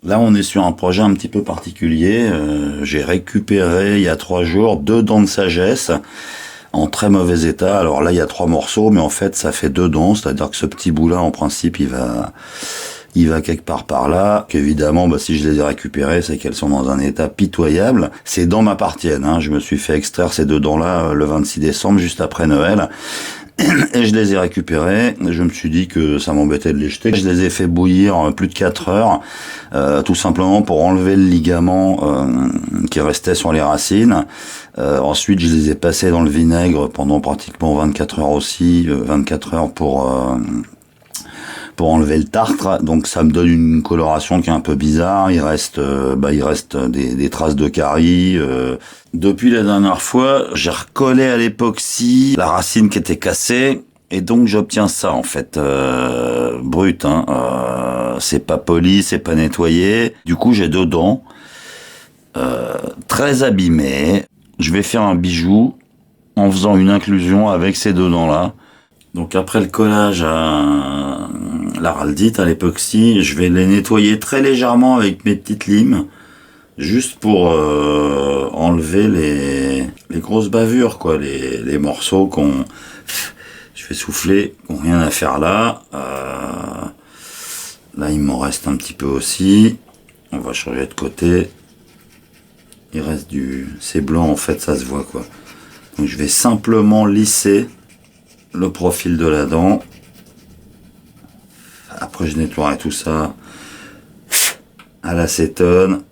Là, on est sur un projet un petit peu particulier. J'ai récupéré il y a 3 jours 2 dents de sagesse en très mauvais état. Alors là, il y a 3 morceaux, mais en fait, ça fait 2 dents. C'est-à-dire que ce petit bout-là, en principe, il va quelque part par là. Qu'évidemment, si je les ai récupérées, c'est qu'elles sont dans un état pitoyable. Ces dents m'appartiennent, hein. Je me suis fait extraire ces 2 dents-là le 26 décembre, juste après Noël. Et je les ai récupérés. Je me suis dit que ça m'embêtait de les jeter. Je les ai fait bouillir plus de 4 heures, tout simplement pour enlever le ligament qui restait sur les racines. Ensuite, je les ai passés dans le vinaigre pendant pratiquement 24 heures aussi, 24 heures pour enlever le tartre. Donc ça me donne une coloration qui est un peu bizarre. Il reste des traces de caries. Depuis la dernière fois, j'ai recollé à l'époxy la racine qui était cassée. Et donc j'obtiens ça en fait, brut. C'est pas poli, c'est pas nettoyé. Du coup j'ai 2 dents, très abîmées. Je vais faire un bijou en faisant une inclusion avec ces 2 dents-là. Donc après le collage à l'araldite, à l'époxy, je vais les nettoyer très légèrement avec mes petites limes, juste pour enlever les grosses bavures, quoi, les morceaux je fais souffler, qui n'ont rien à faire là. Là, il m'en reste un petit peu aussi. On va changer de côté. Il reste c'est blanc en fait, ça se voit, quoi. Donc je vais simplement lisser le profil de la dent. Après, je nettoierai tout ça à l'acétone.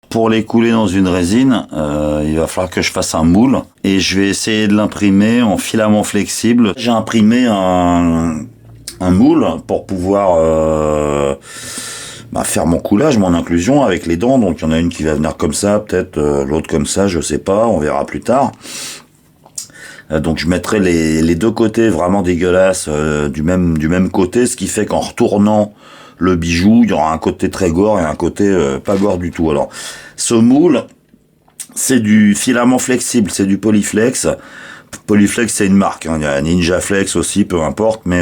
Pour les couler dans une résine, il va falloir que je fasse un moule et je vais essayer de l'imprimer en filament flexible. J'ai imprimé un moule pour pouvoir faire mon coulage, mon inclusion avec les dents. Donc il y en a une qui va venir comme ça, peut-être l'autre comme ça, je sais pas, on verra plus tard. Donc je mettrai les 2 côtés vraiment dégueulasses du même côté, ce qui fait qu'en retournant le bijou, il y aura un côté très gore et un côté pas gore du tout. Alors ce moule, c'est du filament flexible, c'est du Polyflex. Polyflex, c'est une marque, hein. Il y a Ninja Flex aussi, peu importe, mais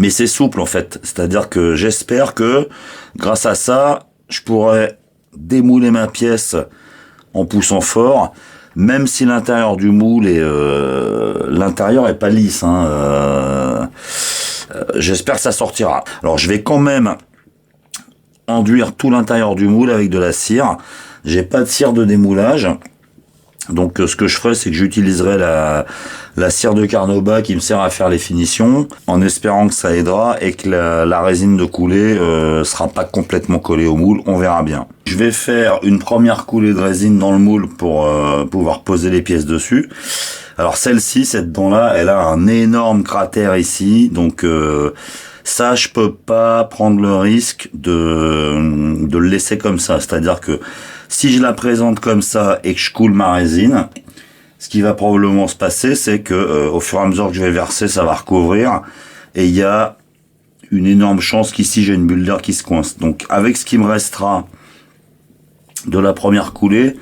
c'est souple en fait. C'est-à-dire que j'espère que grâce à ça, je pourrai démouler ma pièce en poussant fort. Même si l'intérieur du moule l'intérieur est pas lisse, hein, j'espère que ça sortira. Alors je vais quand même enduire tout l'intérieur du moule avec de la cire. J'ai pas de cire de démoulage. Donc ce que je ferai, c'est que j'utiliserai la cire de Carnauba qui me sert à faire les finitions, en espérant que ça aidera et que la résine de coulée sera pas complètement collée au moule. On verra bien. Je vais faire une première coulée de résine dans le moule pour pouvoir poser les pièces dessus. Alors celle-ci, cette dent-là, elle a un énorme cratère ici, donc ça, je peux pas prendre le risque de le laisser comme ça. C'est-à-dire que si je la présente comme ça et que je coule ma résine, ce qui va probablement se passer, c'est que au fur et à mesure que je vais verser, ça va recouvrir et il y a une énorme chance qu'ici j'ai une bulle d'air qui se coince. Donc avec ce qui me restera de la première coulée,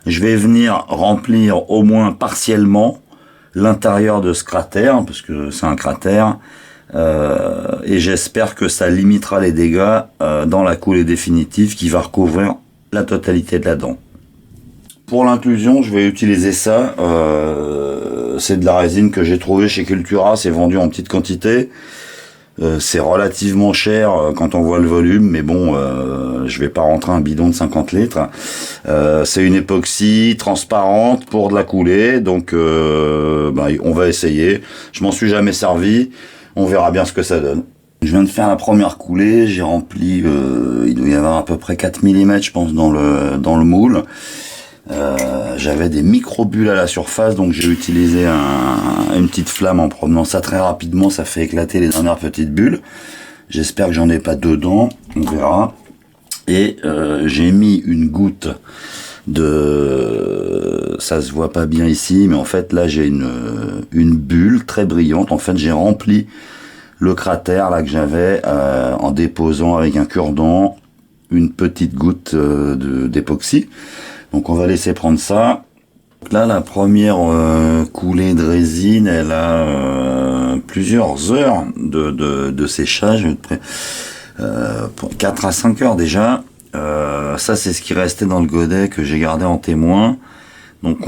je vais venir remplir au moins partiellement l'intérieur de ce cratère, parce que c'est un cratère, et j'espère que ça limitera les dégâts dans la coulée définitive qui va recouvrir la totalité de la dent. Pour l'inclusion, je vais utiliser ça. C'est de la résine que j'ai trouvée chez Cultura, c'est vendu en petite quantité. C'est relativement cher quand on voit le volume, mais bon, je vais pas rentrer un bidon de 50 litres. C'est une époxy transparente pour de la coulée, donc on va essayer. Je m'en suis jamais servi, on verra bien ce que ça donne. Je viens de faire la première coulée, j'ai rempli, il doit y avoir à peu près 4 mm je pense dans le moule. J'avais des micro-bulles à la surface, donc j'ai utilisé une petite flamme en promenant ça très rapidement, ça fait éclater les dernières petites bulles. J'espère que j'en ai pas dedans, on verra. Et j'ai mis une goutte ça se voit pas bien ici, mais en fait là j'ai une bulle très brillante. En fait j'ai rempli le cratère là que j'avais en déposant avec un cure-dent une petite goutte d'époxy. Donc on va laisser prendre ça. Là, la première coulée de résine, elle a plusieurs heures de séchage, 4 à 5 heures déjà. Ça, c'est ce qui restait dans le godet que j'ai gardé en témoin. Donc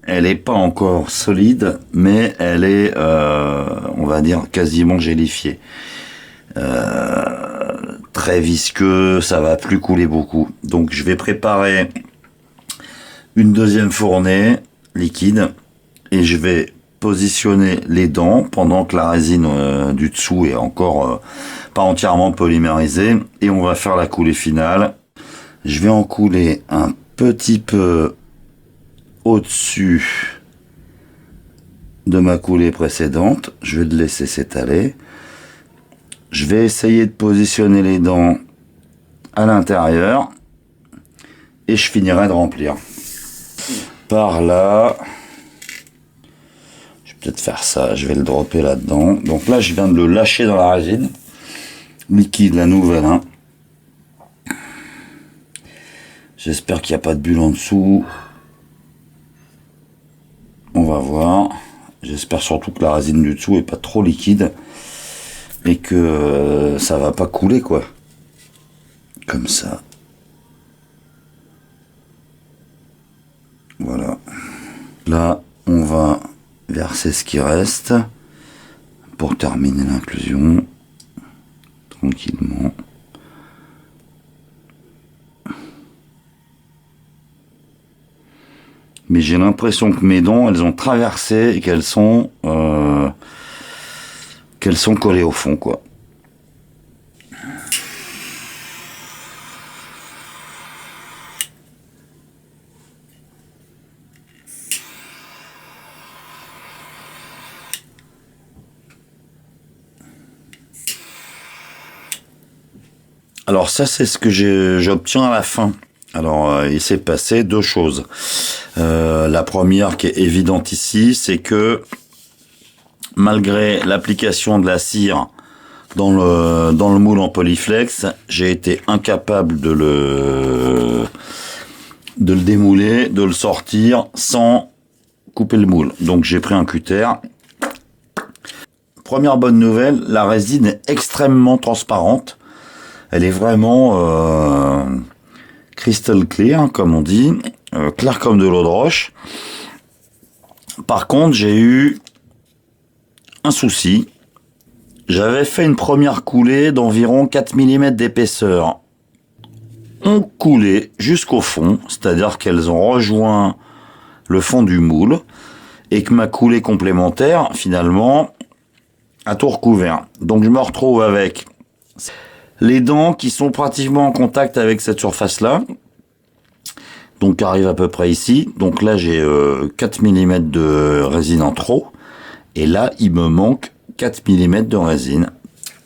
elle est pas encore solide, mais elle est, on va dire, quasiment gélifiée. Très visqueux, ça va plus couler beaucoup. Donc je vais préparer une deuxième fournée liquide et je vais positionner les dents pendant que la résine du dessous est encore pas entièrement polymérisée, et on va faire la coulée finale. Je vais en couler un petit peu au-dessus de ma coulée précédente. Je vais le laisser s'étaler. Je vais essayer de positionner les dents à l'intérieur et je finirai de remplir. Par là, je vais peut-être faire ça, je vais le dropper là-dedans. Donc là, je viens de le lâcher dans la résine liquide, la nouvelle. Hein. J'espère qu'il n'y a pas de bulle en dessous. On va voir. J'espère surtout que la résine du dessous est pas trop liquide et que ça va pas couler, quoi. Comme ça. Voilà. Là, on va verser ce qui reste pour terminer l'inclusion tranquillement. Mais j'ai l'impression que mes dents, elles ont traversé et qu'elles sont collées au fond, quoi. Alors ça, c'est ce que j'obtiens à la fin. Alors il s'est passé deux choses. La première qui est évidente ici, c'est que malgré l'application de la cire dans le moule en polyflex, j'ai été incapable de le démouler, de le sortir sans couper le moule. Donc j'ai pris un cutter. Première bonne nouvelle, la résine est extrêmement transparente. Elle est vraiment crystal clear, comme on dit, clair comme de l'eau de roche. Par contre, j'ai eu un souci. J'avais fait une première coulée d'environ 4 mm d'épaisseur. Ont coulé jusqu'au fond, c'est-à-dire qu'elles ont rejoint le fond du moule, et que ma coulée complémentaire, finalement, a tout recouvert. Donc je me retrouve avec les dents qui sont pratiquement en contact avec cette surface-là, donc qui arrive à peu près ici. Donc là, j'ai 4 mm de résine en trop, et là, il me manque 4 mm de résine.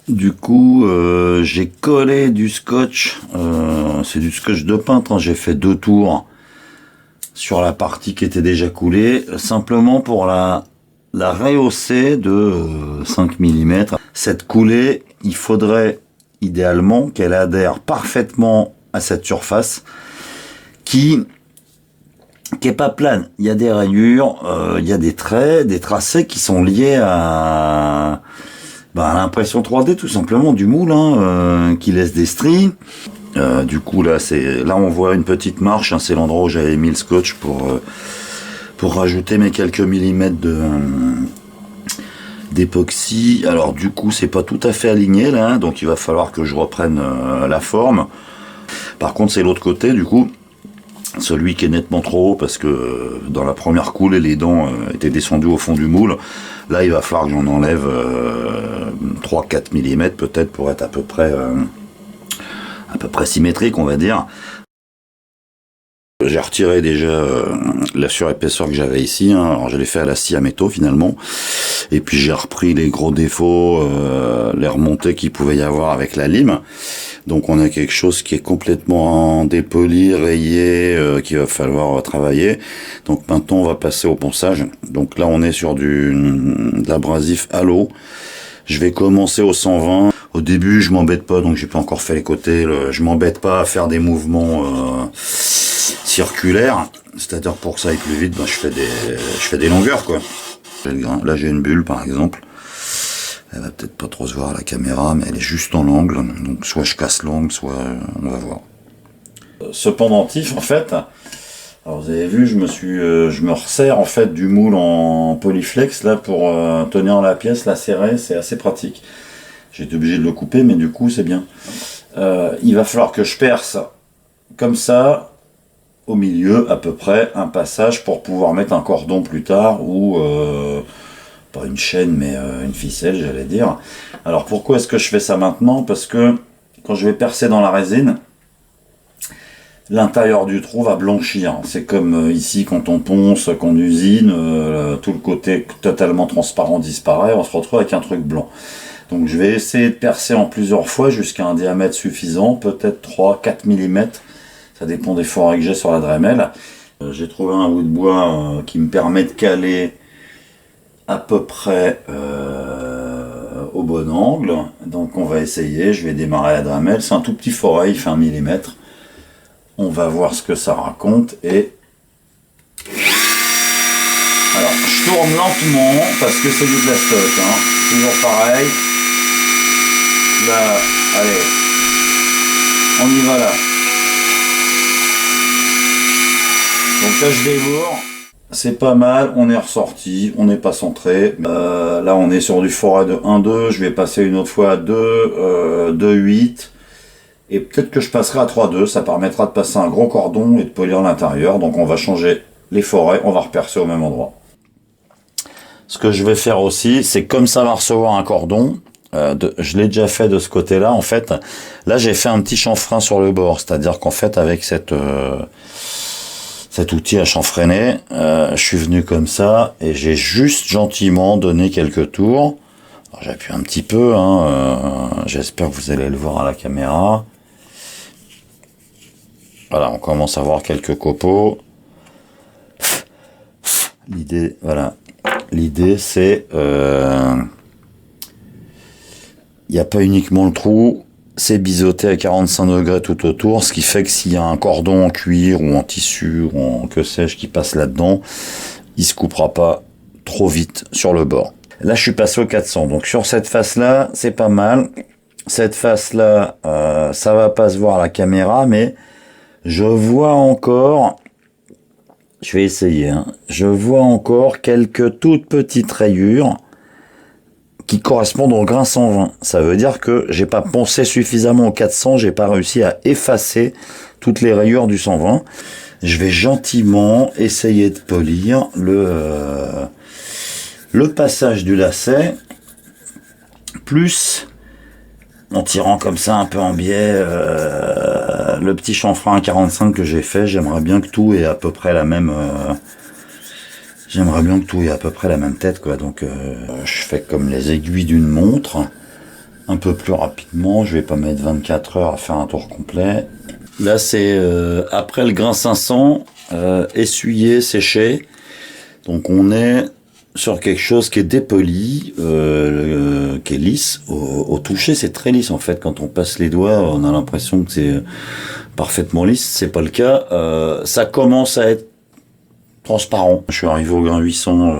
Du coup, j'ai collé du scotch, c'est du scotch de peintre, hein. J'ai fait 2 tours sur la partie qui était déjà coulée, simplement pour la rehausser de 5 mm. Cette coulée, il faudrait idéalement qu'elle adhère parfaitement à cette surface qui est pas plane. Il y a des rayures, il y a des traits, des tracés qui sont liés à l'impression 3D tout simplement du moule, hein, qui laisse des stries. Du coup là on voit une petite marche, hein, c'est l'endroit où j'avais mis le scotch pour rajouter mes quelques millimètres d'époxy. Alors du coup c'est pas tout à fait aligné là, hein, donc il va falloir que je reprenne la forme. Par contre c'est l'autre côté, du coup celui qui est nettement trop haut, parce que dans la première coulée les dents étaient descendues au fond du moule. Là il va falloir que j'en enlève 3-4 mm peut-être pour être à peu près symétrique, on va dire. J'ai retiré déjà la surépaisseur que j'avais ici, hein. Alors je l'ai fait à la scie à métaux finalement, et puis j'ai repris les gros défauts, les remontées qu'il pouvait y avoir avec la lime. Donc on a quelque chose qui est complètement dépoli, rayé, qu'il va falloir travailler. Donc maintenant on va passer au ponçage. Donc là on est sur de l'abrasif à l'eau. Je vais commencer au 120. Au début je m'embête pas, donc j'ai pas encore fait les côtés. Je m'embête pas à faire des mouvements circulaire, c'est-à-dire pour que ça aille plus vite, ben, je fais des longueurs, quoi. Là j'ai une bulle par exemple, elle va peut-être pas trop se voir à la caméra, mais elle est juste en l'angle, donc soit je casse l'angle, soit on va voir. Ce pendentif en fait, alors vous avez vu, je me resserre en fait du moule en polyflex là pour tenir la pièce, la serrer, c'est assez pratique. J'ai été obligé de le couper, mais du coup c'est bien. Il va falloir que je perce comme ça, au milieu à peu près, un passage pour pouvoir mettre un cordon plus tard, ou pas une chaîne mais une ficelle j'allais dire. Alors pourquoi est-ce que je fais ça maintenant? Parce que quand je vais percer dans la résine, l'intérieur du trou va blanchir. C'est comme ici quand on ponce, qu'on usine, tout le côté totalement transparent disparaît, on se retrouve avec un truc blanc. Donc je vais essayer de percer en plusieurs fois jusqu'à un diamètre suffisant, peut-être 3-4 mm, ça dépend des forêts que j'ai sur la Dremel. J'ai trouvé un bout de bois qui me permet de caler à peu près au bon angle. Donc on va essayer, je vais démarrer la Dremel, c'est un tout petit forêt, il fait 1 mm. On va voir ce que ça raconte et... Alors je tourne lentement parce que c'est du plastoc, hein. Toujours pareil. Là, allez, on y va là. Donc là je débourre, c'est pas mal, on est ressorti, on n'est pas centré. Là on est sur du forêt de 1,2, je vais passer une autre fois à 2,8. Et peut-être que je passerai à 3,2, ça permettra de passer un gros cordon et de polir l'intérieur. Donc on va changer les forêts, on va repercer au même endroit. Ce que je vais faire aussi, c'est comme ça va recevoir un cordon, je l'ai déjà fait de ce côté-là, en fait. Là j'ai fait un petit chanfrein sur le bord, c'est-à-dire qu'en fait avec cet outil à chanfreiner, je suis venu comme ça et j'ai juste gentiment donné quelques tours. J'appuie un petit peu, hein, j'espère que vous allez le voir à la caméra. Voilà, on commence à voir quelques copeaux. L'idée, voilà. L'idée, c'est... il n'y a pas uniquement le trou, c'est biseauté à 45 degrés tout autour, ce qui fait que s'il y a un cordon en cuir ou en tissu ou en que sais-je qui passe là-dedans, il se coupera pas trop vite sur le bord. Là, je suis passé au 400, donc sur cette face-là, c'est pas mal. Cette face-là, ça va pas se voir à la caméra, mais je vois encore... Je vais essayer, hein. Je vois encore quelques toutes petites rayures qui correspondent au grain 120. Ça veut dire que j'ai pas poncé suffisamment au 400, j'ai pas réussi à effacer toutes les rayures du 120. Je vais gentiment essayer de polir le passage du lacet, plus en tirant comme ça un peu en biais le petit chanfrein à 45 que j'ai fait. J'aimerais bien que tout ait à peu près la même tête, quoi. Donc je fais comme les aiguilles d'une montre, un peu plus rapidement. Je vais pas mettre 24 heures à faire un tour complet. Là c'est après le grain 500 essuyé, séché, donc on est sur quelque chose qui est dépoli, qui est lisse. Au toucher, c'est très lisse en fait. Quand on passe les doigts, on a l'impression que c'est parfaitement lisse. C'est pas le cas. Ça commence à être transparent. Je suis arrivé au grain 800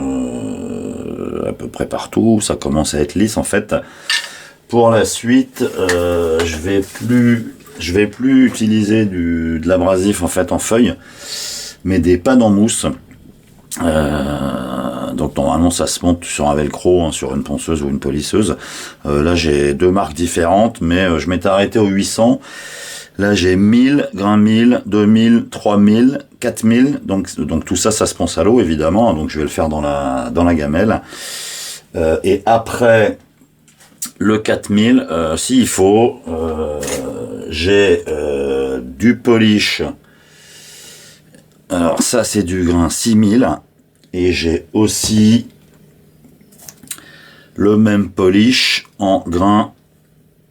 à peu près partout. Ça commence à être lisse en fait. Pour la suite, je vais plus utiliser de l'abrasif en fait en feuille, mais des pannes en mousse. Donc normalement ça se monte sur un velcro, hein, sur une ponceuse ou une polisseuse. Là j'ai deux marques différentes, mais je m'étais arrêté au 800. Là j'ai 1000, grain 1000, 2000, 3000, 4000. Donc tout ça se ponce à l'eau évidemment. Donc je vais le faire dans la gamelle. Et après le 4000, s'il faut, j'ai du polish. Alors ça c'est du grain 6000. Et j'ai aussi le même polish en grain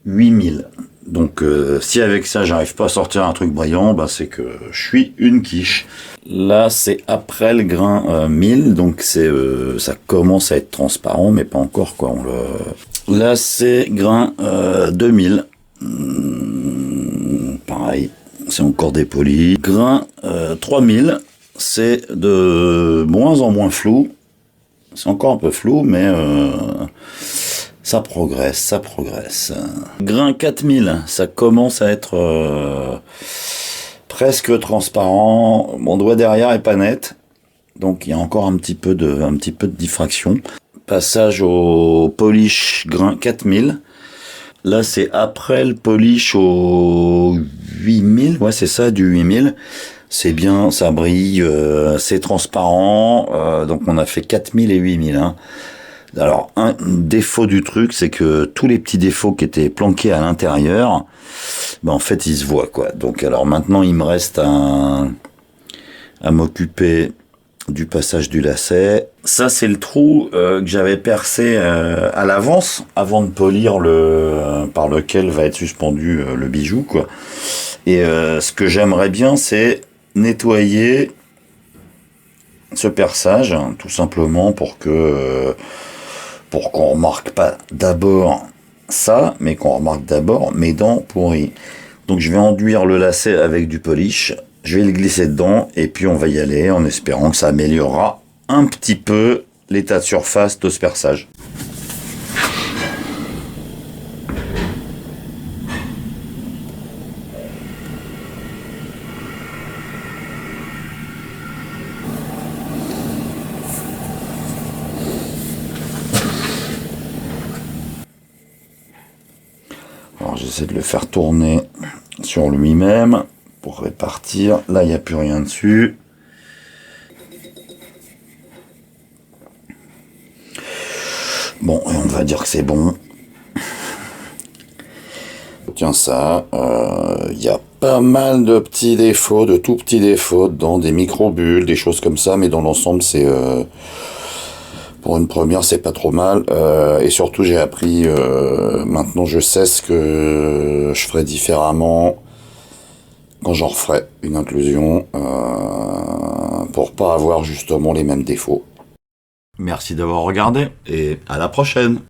8000. Donc si avec ça j'arrive pas à sortir un truc brillant, bah, c'est que je suis une quiche. Là c'est après le grain 1000, donc ça commence à être transparent, mais pas encore quoi. Là c'est grain 2000. Pareil, c'est encore dépoli. Grain 3000, c'est de moins en moins flou. C'est encore un peu flou, mais ça progresse, ça progresse. Grain 4000, ça commence à être presque transparent. Mon doigt derrière est pas net, donc il y a encore un petit peu de diffraction. Passage au polish grain 4000. Là, c'est après le polish au 8000. Ouais, c'est ça, du 8000. C'est bien, ça brille, c'est transparent. Donc, on a fait 4000 et 8000. Hein. Alors, un défaut du truc, c'est que tous les petits défauts qui étaient planqués à l'intérieur, ben, en fait, ils se voient, quoi. Donc, alors maintenant, il me reste à m'occuper du passage du lacet. Ça, c'est le trou que j'avais percé à l'avance, avant de polir par lequel va être suspendu le bijou, quoi. Et ce que j'aimerais bien, c'est nettoyer ce perçage, hein, tout simplement pour qu'on remarque pas d'abord ça, mais qu'on remarque d'abord mes dents pourries. Donc je vais enduire le lacet avec du polish, je vais le glisser dedans, et puis on va y aller en espérant que ça améliorera un petit peu l'état de surface de ce perçage. Alors j'essaie de le faire tourner sur lui-même pour répartir. Là, il n'y a plus rien dessus. Bon, on va dire que c'est bon. Tiens ça, il y a pas mal de petits défauts, de tout petits défauts, dans des micro-bulles, des choses comme ça, mais dans l'ensemble, c'est... pour une première, c'est pas trop mal. Et surtout, j'ai appris... maintenant, je sais ce que je ferai différemment quand j'en referai une inclusion, pour pas avoir justement les mêmes défauts. Merci d'avoir regardé, et à la prochaine.